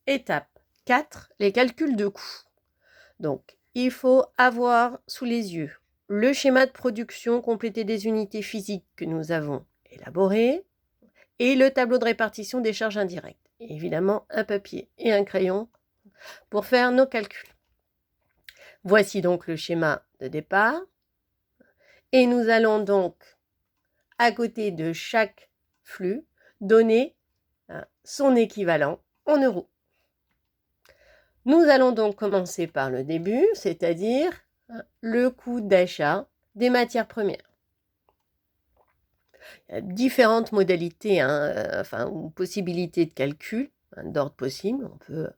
Étape 4, les calculs de coûts. Donc, il faut avoir sous les yeux le schéma de production complété des unités physiques que nous avons élaboré et le tableau de répartition des charges indirectes. Et évidemment, un papier et un crayon pour faire nos calculs. Voici donc le schéma de départ. Et nous allons donc, à côté de chaque flux, donner son équivalent en euros. Nous allons donc commencer par le début, c'est-à-dire le coût d'achat des matières premières. Il y a différentes modalités, ou possibilités de calcul d'ordre possible. On peut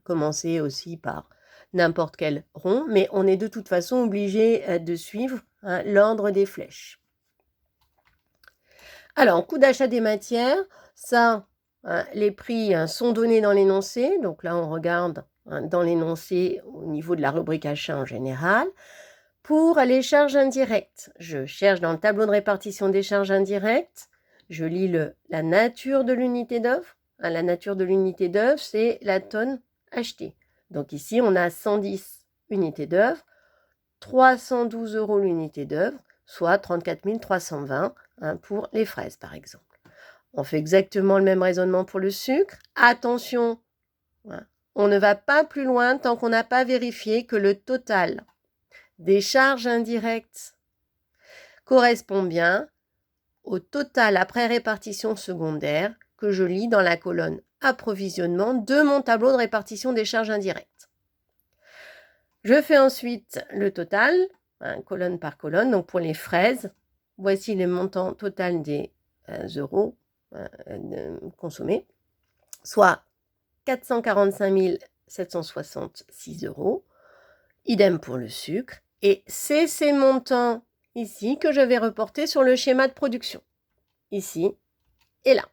commencer aussi par n'importe quel rond, mais on est de toute façon obligé de suivre l'ordre des flèches. Alors, coût d'achat des matières, ça, les prix sont donnés dans l'énoncé. Donc là, on regarde dans l'énoncé au niveau de la rubrique achat en général. Pour les charges indirectes, je cherche dans le tableau de répartition des charges indirectes, je lis la nature de l'unité d'œuvre. La nature de l'unité d'œuvre, c'est la tonne achetée. Donc ici, on a 110 unités d'œuvre, 312 € l'unité d'œuvre, soit 34 320 pour les fraises, par exemple. On fait exactement le même raisonnement pour le sucre. Attention, on ne va pas plus loin tant qu'on n'a pas vérifié que le total des charges indirectes correspond bien au total après répartition secondaire que je lis dans la colonne approvisionnement de mon tableau de répartition des charges indirectes. Je fais ensuite le total, colonne par colonne. Donc pour les fraises, voici le montant total des euros consommés, soit 445 766 €. Idem pour le sucre. Et c'est ces montants ici que je vais reporter sur le schéma de production. Ici et là.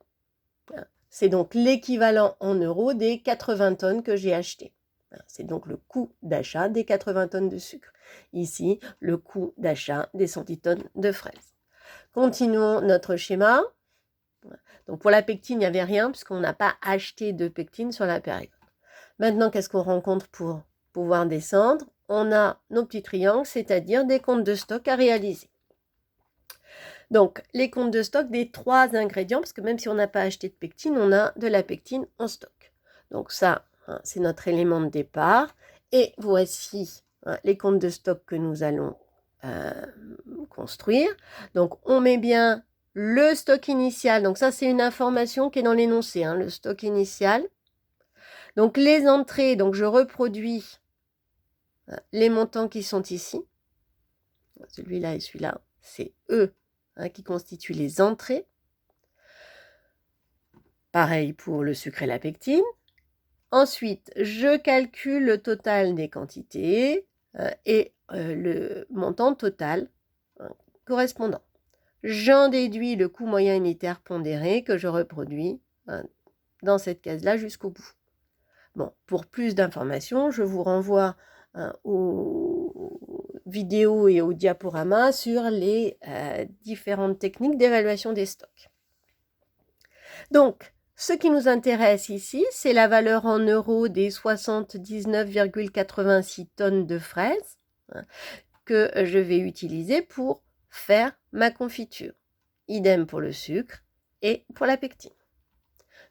C'est donc l'équivalent en euros des 80 tonnes que j'ai achetées. C'est donc le coût d'achat des 80 tonnes de sucre. Ici, le coût d'achat des 110 tonnes de fraises. Continuons notre schéma. Donc pour la pectine, il n'y avait rien puisqu'on n'a pas acheté de pectine sur la période. Maintenant, qu'est-ce qu'on rencontre pour pouvoir descendre? On a nos petits triangles, c'est-à-dire des comptes de stock à réaliser. Donc, les comptes de stock des 3 ingrédients, parce que même si on n'a pas acheté de pectine, on a de la pectine en stock. Donc ça, c'est notre élément de départ. Et voici les comptes de stock que nous allons construire. Donc, on met bien le stock initial. Donc ça, c'est une information qui est dans l'énoncé, le stock initial. Donc, les entrées, donc je reproduis les montants qui sont ici. Celui-là et celui-là, c'est eux qui constituent les entrées. Pareil pour le sucre et la pectine. Ensuite, je calcule le total des quantités et le montant total correspondant. J'en déduis le coût moyen unitaire pondéré que je reproduis dans cette case-là jusqu'au bout. Bon, pour plus d'informations, je vous renvoie aux vidéos et aux diaporamas sur les différentes techniques d'évaluation des stocks. Donc, ce qui nous intéresse ici, c'est la valeur en euros des 79,86 tonnes de fraises que je vais utiliser pour faire ma confiture. Idem pour le sucre et pour la pectine.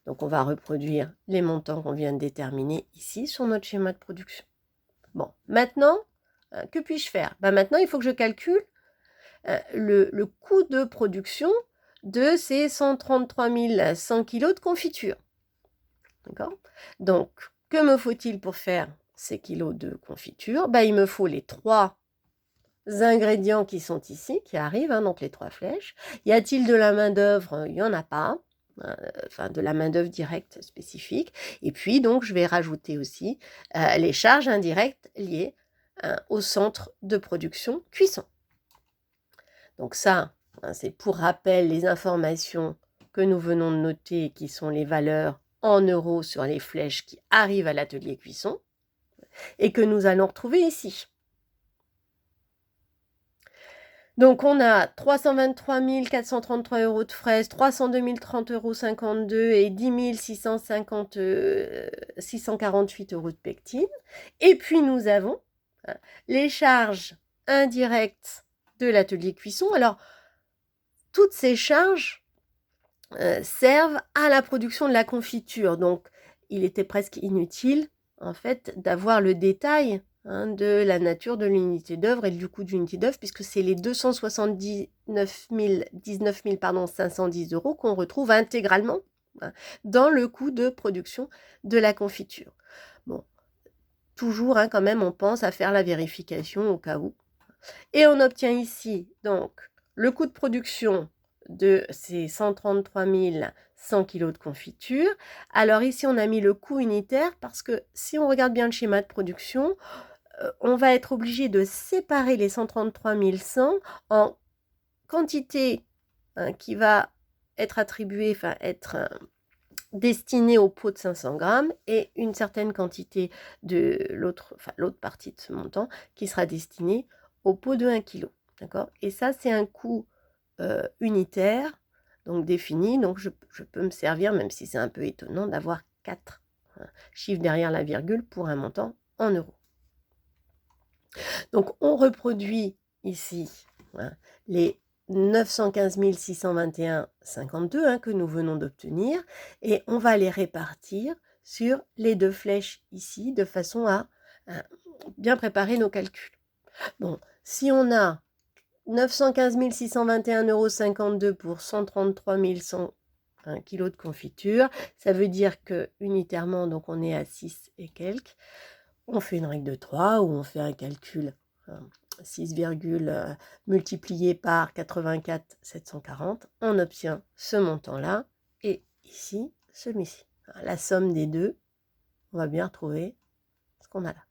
Donc, on va reproduire les montants qu'on vient de déterminer ici sur notre schéma de production. Bon, maintenant, que puis-je faire? Maintenant, il faut que je calcule le coût de production de ces 133 100 kg de confiture. D'accord? Donc, que me faut-il pour faire ces kilos de confiture? Il me faut les 3 ingrédients qui sont ici, qui arrivent, donc les 3 flèches. Y a-t-il de la main-d'œuvre? Il n'y en a pas. De la main-d'œuvre directe spécifique. Et puis, donc, je vais rajouter aussi les charges indirectes liées au centre de production cuisson. Donc ça, c'est pour rappel les informations que nous venons de noter, qui sont les valeurs en euros sur les flèches qui arrivent à l'atelier cuisson et que nous allons retrouver ici. Donc, on a 323 433 € de fraises, 302 030,52 € et 10 648 € de pectine. Et puis, nous avons les charges indirectes de l'atelier cuisson. Alors, toutes ces charges servent à la production de la confiture. Donc, il était presque inutile, en fait, d'avoir le détail de la nature de l'unité d'œuvre et du coût de l'unité d'œuvre, puisque c'est les 279 510 € qu'on retrouve intégralement dans le coût de production de la confiture. Bon, toujours, quand même, on pense à faire la vérification au cas où. Et on obtient ici, donc, le coût de production de ces 133 100 kg de confiture. Alors ici, on a mis le coût unitaire parce que si on regarde bien le schéma de production, on va être obligé de séparer les 133 100 en quantité qui va être attribuée, enfin être destinée au pot de 500 grammes et une certaine quantité de l'autre partie de ce montant qui sera destinée au pot de 1 kg. D'accord ? Et ça, c'est un coût unitaire, donc défini. Donc, je peux me servir, même si c'est un peu étonnant, d'avoir 4 chiffres derrière la virgule pour un montant en euros. Donc, on reproduit ici les 915 621,52 que nous venons d'obtenir et on va les répartir sur les deux flèches ici de façon à bien préparer nos calculs. Bon, si on a 915 621,52 € pour 133 100 kg de confiture, ça veut dire que unitairement, donc on est à 6 et quelques. On fait une règle de 3 ou on fait un calcul 6, multiplié par 84 740. On obtient ce montant-là et ici, celui-ci. La somme des deux, on va bien retrouver ce qu'on a là.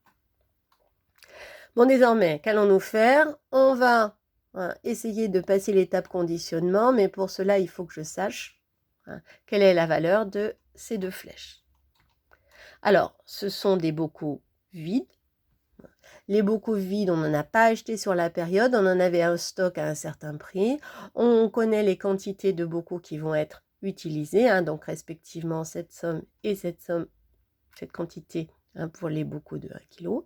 Bon, désormais, qu'allons-nous faire? On va essayer de passer l'étape conditionnement, mais pour cela, il faut que je sache quelle est la valeur de ces deux flèches. Alors, ce sont des bocaux vides. Les bocaux vides, on n'en a pas acheté sur la période, on en avait un stock à un certain prix. On connaît les quantités de bocaux qui vont être utilisées, donc respectivement cette somme et cette quantité pour les bocaux de 1 kg.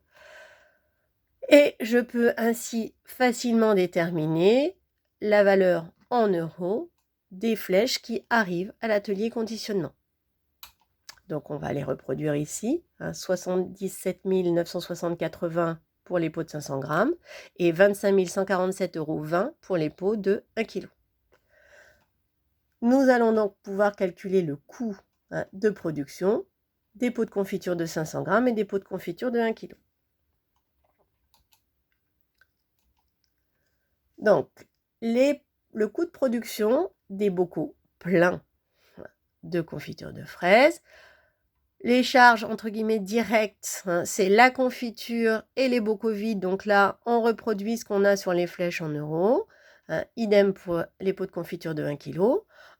Et je peux ainsi facilement déterminer la valeur en euros des flèches qui arrivent à l'atelier conditionnement. Donc, on va les reproduire ici, 77 964,20 € pour les pots de 500 grammes et 25 147,20 € pour les pots de 1 kg. Nous allons donc pouvoir calculer le coût de production des pots de confiture de 500 grammes et des pots de confiture de 1 kg. Donc, le coût de production des bocaux pleins de confiture de fraises. Les charges, entre guillemets, directes, c'est la confiture et les bocaux vides. Donc là, on reproduit ce qu'on a sur les flèches en euros. Idem pour les pots de confiture de 1 kg.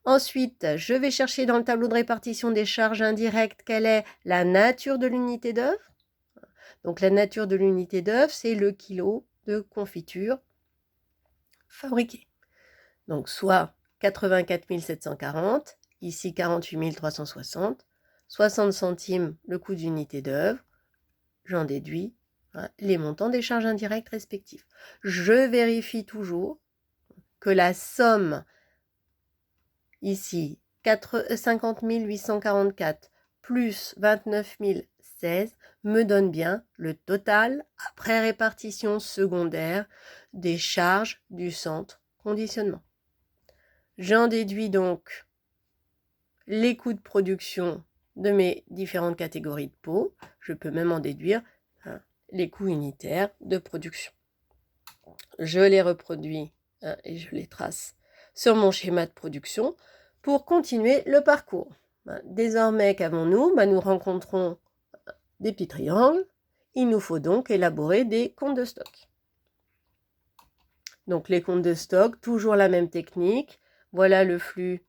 Ensuite, je vais chercher dans le tableau de répartition des charges indirectes quelle est la nature de l'unité d'œuvre. Donc la nature de l'unité d'œuvre, c'est le kilo de confiture fabriqué. Donc soit 84 740, ici 48 360, 60 centimes le coût d'unité d'œuvre, j'en déduis les montants des charges indirectes respectives. Je vérifie toujours que la somme ici 50 844 plus 29 016 me donne bien le total après répartition secondaire des charges du centre conditionnement. J'en déduis donc les coûts de production de mes différentes catégories de pots. Je peux même en déduire les coûts unitaires de production. Je les reproduis et je les trace sur mon schéma de production pour continuer le parcours. Désormais, qu'avons-nous? Nous rencontrons des petits triangles. Il nous faut donc élaborer des comptes de stock. Donc les comptes de stock, toujours la même technique. Voilà le flux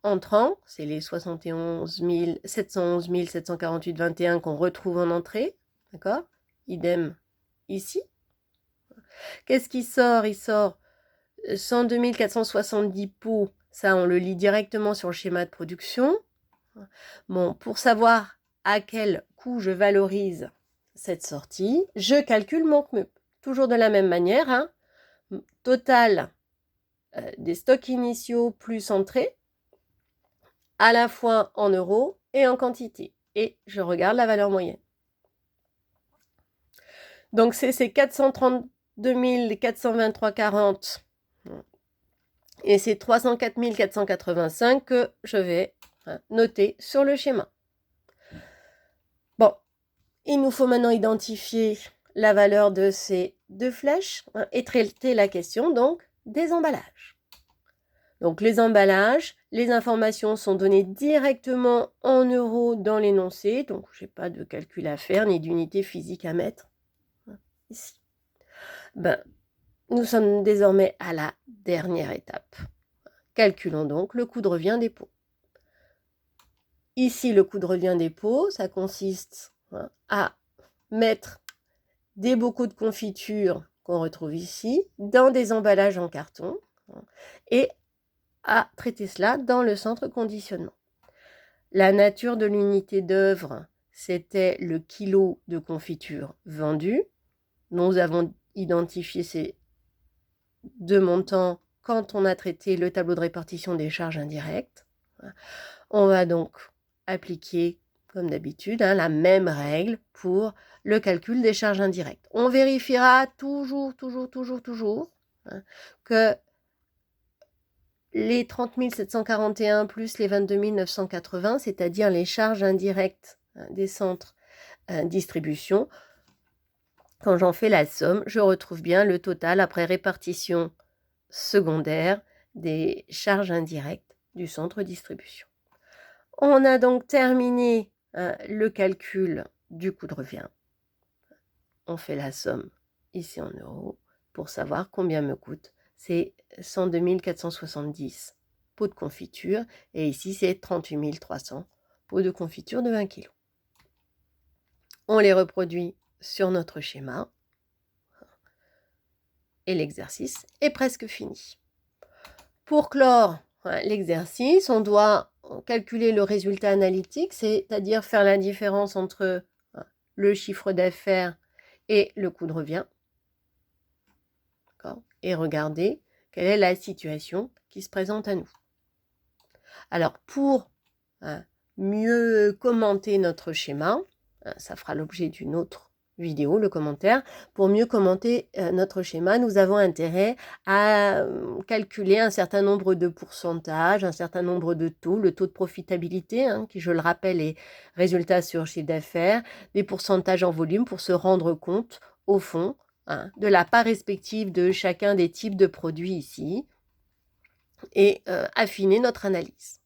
entrant, c'est les 71 711 748,21 qu'on retrouve en entrée. D'accord? Idem ici. Qu'est-ce qui sort? Il sort 102 470 pots, ça on le lit directement sur le schéma de production. Bon, pour savoir à quel coût je valorise cette sortie, je calcule mon CMUP. Toujours de la même manière, hein. Total des stocks initiaux plus entrées, à la fois en euros et en quantité. Et je regarde la valeur moyenne. Donc c'est ces 432 423,40 et c'est 304 485 que je vais noter sur le schéma. Bon, il nous faut maintenant identifier la valeur de ces deux flèches et traiter la question donc des emballages. Donc les emballages, les informations sont données directement en euros dans l'énoncé, donc je n'ai pas de calcul à faire ni d'unité physique à mettre ici. Nous sommes désormais à la dernière étape. Calculons donc le coût de revient des pots. Ici, le coût de revient des pots, ça consiste à mettre des bocaux de confiture qu'on retrouve ici dans des emballages en carton et à traiter cela dans le centre conditionnement. La nature de l'unité d'œuvre, c'était le kilo de confiture vendu. Nous avons identifié ces deux montants quand on a traité le tableau de répartition des charges indirectes. On va donc appliquer, comme d'habitude, la même règle pour le calcul des charges indirectes. On vérifiera toujours que les 30 741 plus les 22 980, c'est-à-dire les charges indirectes des centres distribution, quand j'en fais la somme, je retrouve bien le total après répartition secondaire des charges indirectes du centre distribution. On a donc terminé le calcul du coût de revient. On fait la somme ici en euros pour savoir combien me coûte. C'est 102 470 pots de confiture et ici c'est 38 300 pots de confiture de 20 kg. On les reproduit sur notre schéma et l'exercice est presque fini. Pour clore l'exercice, on doit calculer le résultat analytique, c'est-à-dire faire la différence entre le chiffre d'affaires et le coût de revient. Et regarder quelle est la situation qui se présente à nous. Alors, pour mieux commenter notre schéma, ça fera l'objet d'une autre vidéo, le commentaire. Pour mieux commenter notre schéma, nous avons intérêt à calculer un certain nombre de pourcentages, un certain nombre de taux, le taux de profitabilité, qui, je le rappelle, est résultat sur chiffre d'affaires, des pourcentages en volume pour se rendre compte, au fond, de la part respective de chacun des types de produits ici et affiner notre analyse.